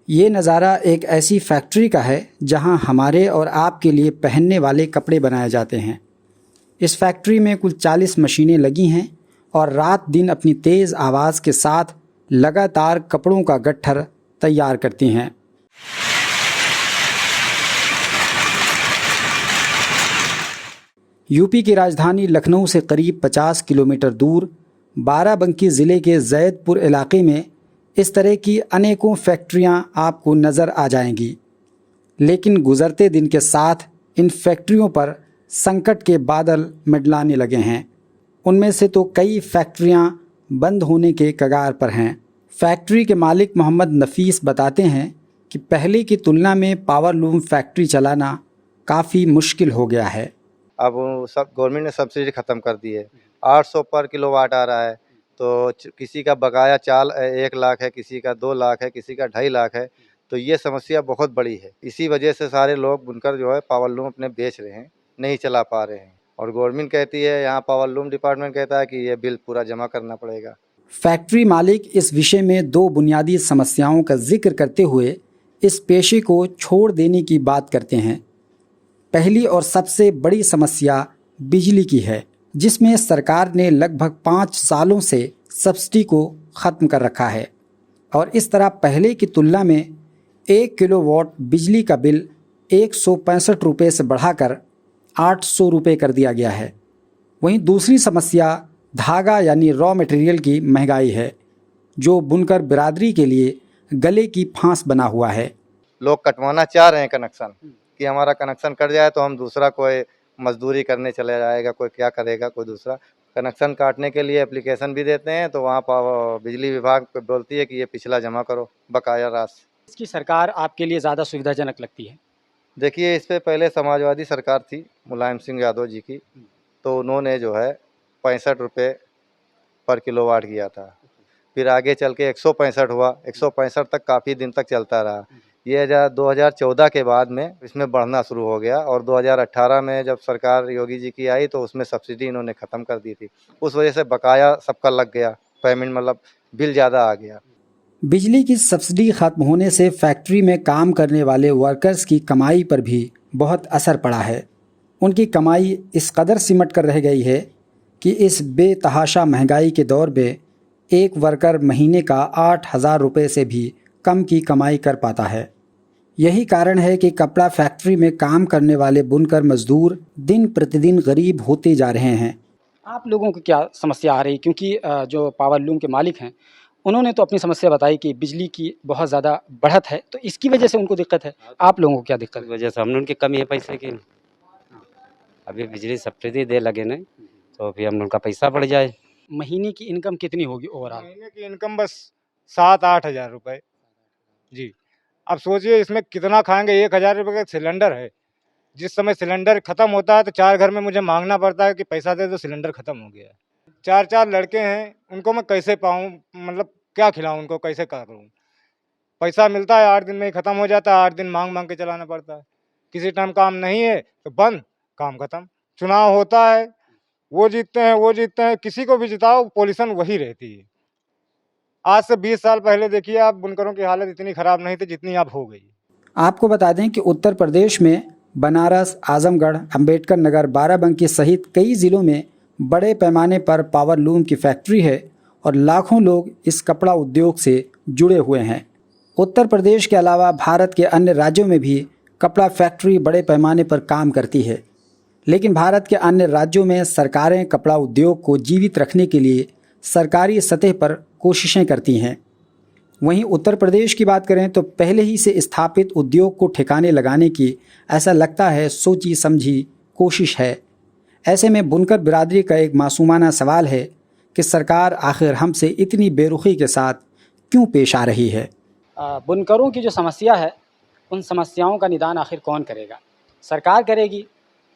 ये नज़ारा एक ऐसी फैक्ट्री का है जहां हमारे और आपके लिए पहनने वाले कपड़े बनाए जाते हैं। इस फैक्ट्री में कुल 40 मशीनें लगी हैं और रात दिन अपनी तेज़ आवाज़ के साथ लगातार कपड़ों का गट्ठर तैयार करती हैं। यूपी की राजधानी लखनऊ से करीब 50 किलोमीटर दूर बाराबंकी ज़िले के जैदपुर इलाके में इस तरह की अनेकों फैक्ट्रियां आपको नज़र आ जाएंगी। लेकिन गुज़रते दिन के साथ इन फैक्ट्रियों पर संकट के बादल मंडलाने लगे हैं। उनमें से तो कई फैक्ट्रियां बंद होने के कगार पर हैं। फैक्ट्री के मालिक मोहम्मद नफीस बताते हैं कि पहले की तुलना में पावर लूम फैक्ट्री चलाना काफ़ी मुश्किल हो गया है। अब सब गवर्नमेंट ने सब्सिडी ख़त्म कर दी है। 800 पर किलोवाट आ रहा है, तो किसी का बकाया 1 लाख है, किसी का 2 लाख है, किसी का 2.5 लाख है। तो ये समस्या बहुत बड़ी है। इसी वजह से सारे लोग बुनकर जो है पावर लूम अपने बेच रहे हैं, नहीं चला पा रहे हैं। और गवर्नमेंट कहती है, यहाँ पावर लूम डिपार्टमेंट कहता है कि ये बिल पूरा जमा करना पड़ेगा। फैक्ट्री मालिक इस विषय में 2 बुनियादी समस्याओं का जिक्र करते हुए इस पेशे को छोड़ देने की बात करते हैं। पहली और सबसे बड़ी समस्या बिजली की है, जिसमें सरकार ने लगभग 5 सालों से सब्सिडी को ख़त्म कर रखा है और इस तरह पहले की तुलना में 1 किलोवाट बिजली का बिल 165 रुपये से बढ़ाकर 800 रुपये कर दिया गया है। वहीं दूसरी समस्या धागा यानी रॉ मटेरियल की महंगाई है, जो बुनकर बिरादरी के लिए गले की फांस बना हुआ है। लोग कटवाना चाह रहे हैं कनेक्शन, कि हमारा कनेक्शन कट जाए तो हम दूसरा कोई मजदूरी करने चले जाएगा, कोई क्या करेगा, कोई दूसरा कनेक्शन काटने के लिए एप्लीकेशन भी देते हैं, तो वहाँ पर बिजली विभाग बोलती है कि ये पिछला जमा करो बकाया राशि। इसकी सरकार आपके लिए ज़्यादा सुविधाजनक लगती है? देखिए, इस पे पहले समाजवादी सरकार थी मुलायम सिंह यादव जी की, तो उन्होंने जो है 65 रुपये पर किलोवाट किया था। फिर आगे चल के 165 हुआ, 165 तक काफ़ी दिन तक चलता रहा। ये 2014 के बाद में इसमें बढ़ना शुरू हो गया और 2018 में जब सरकार योगी जी की आई तो उसमें सब्सिडी इन्होंने ख़त्म कर दी थी। उस वजह से बकाया सबका लग गया, पेमेंट मतलब बिल ज़्यादा आ गया। बिजली की सब्सिडी खत्म होने से फैक्ट्री में काम करने वाले वर्कर्स की कमाई पर भी बहुत असर पड़ा है। उनकी कमाई इस कदर सिमट कर रह गई है कि इस बेतहाशा महंगाई के दौर में एक वर्कर महीने का 8,000 रुपये से भी कम की कमाई कर पाता है। यही कारण है कि कपड़ा फैक्ट्री में काम करने वाले बुनकर मजदूर दिन प्रतिदिन गरीब होते जा रहे हैं। आप लोगों को क्या समस्या आ रही? क्योंकि जो पावर लूम के मालिक हैं, उन्होंने तो अपनी समस्या बताई कि बिजली की बहुत ज़्यादा बढ़त है, तो इसकी वजह से उनको दिक्कत है। आप लोगों को क्या दिक्कत है? वजह से हमने उनकी कमी है पैसे की। अभी बिजली सब्सिडी दे लगे नहीं, तो अभी हम उनका पैसा बढ़ जाए। महीने की इनकम कितनी होगी ओवरऑल? महीने की इनकम बस 7-8 हज़ार रुपये जी। अब सोचिए इसमें कितना खाएंगे। 1,000 रुपये का सिलेंडर है। जिस समय सिलेंडर ख़त्म होता है तो 4 घर में मुझे मांगना पड़ता है कि पैसा दे दो, सिलेंडर ख़त्म हो गया है। 4-4 लड़के हैं, उनको मैं कैसे पाऊँ, मतलब क्या खिलाऊँ उनको, कैसे करूँ? पैसा मिलता है 8 दिन में ही ख़त्म हो जाता है, 8 दिन मांग मांग के चलाना पड़ता है। किसी टाइम काम नहीं है तो बंद, काम ख़त्म। चुनाव होता है, वो जीतते हैं, किसी को भी जिताओ पोजीशन वही रहती है। आज से 20 साल पहले देखिए आप, बुनकरों की हालत इतनी ख़राब नहीं थी जितनी अब हो गई। आपको बता दें कि उत्तर प्रदेश में बनारस, आजमगढ़, अंबेडकर नगर, बाराबंकी सहित कई ज़िलों में बड़े पैमाने पर पावर लूम की फैक्ट्री है और लाखों लोग इस कपड़ा उद्योग से जुड़े हुए हैं। उत्तर प्रदेश के अलावा भारत के अन्य राज्यों में भी कपड़ा फैक्ट्री बड़े पैमाने पर काम करती है, लेकिन भारत के अन्य राज्यों में सरकारें कपड़ा उद्योग को जीवित रखने के लिए सरकारी सतह पर कोशिशें करती हैं। वहीं उत्तर प्रदेश की बात करें तो पहले ही से स्थापित उद्योग को ठिकाने लगाने की ऐसा लगता है सोची समझी कोशिश है। ऐसे में बुनकर बिरादरी का एक मासूमाना सवाल है कि सरकार आखिर हमसे इतनी बेरुखी के साथ क्यों पेश आ रही है। बुनकरों की जो समस्या है, उन समस्याओं का निदान आखिर कौन करेगा? सरकार करेगी,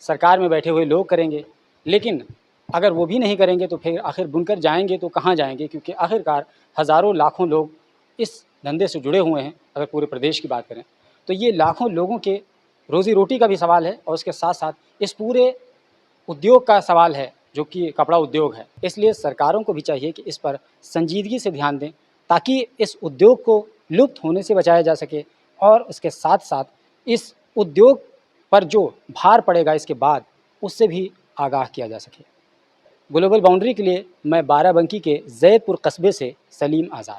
सरकार में बैठे हुए लोग करेंगे, लेकिन अगर वो भी नहीं करेंगे तो फिर आखिर बुनकर जाएंगे तो कहाँ जाएंगे? क्योंकि आखिरकार हज़ारों लाखों लोग इस धंधे से जुड़े हुए हैं। अगर पूरे प्रदेश की बात करें तो ये लाखों लोगों के रोज़ी रोटी का भी सवाल है और उसके साथ साथ इस पूरे उद्योग का सवाल है जो कि कपड़ा उद्योग है। इसलिए सरकारों को भी चाहिए कि इस पर संजीदगी से ध्यान दें ताकि इस उद्योग को लुप्त होने से बचाया जा सके और उसके साथ साथ इस उद्योग पर जो भार पड़ेगा इसके बाद उससे भी आगाह किया जा सके। ग्लोबल बाउंड्री के लिए मैं बाराबंकी के जैदपुर कस्बे से सलीम आज़ाद।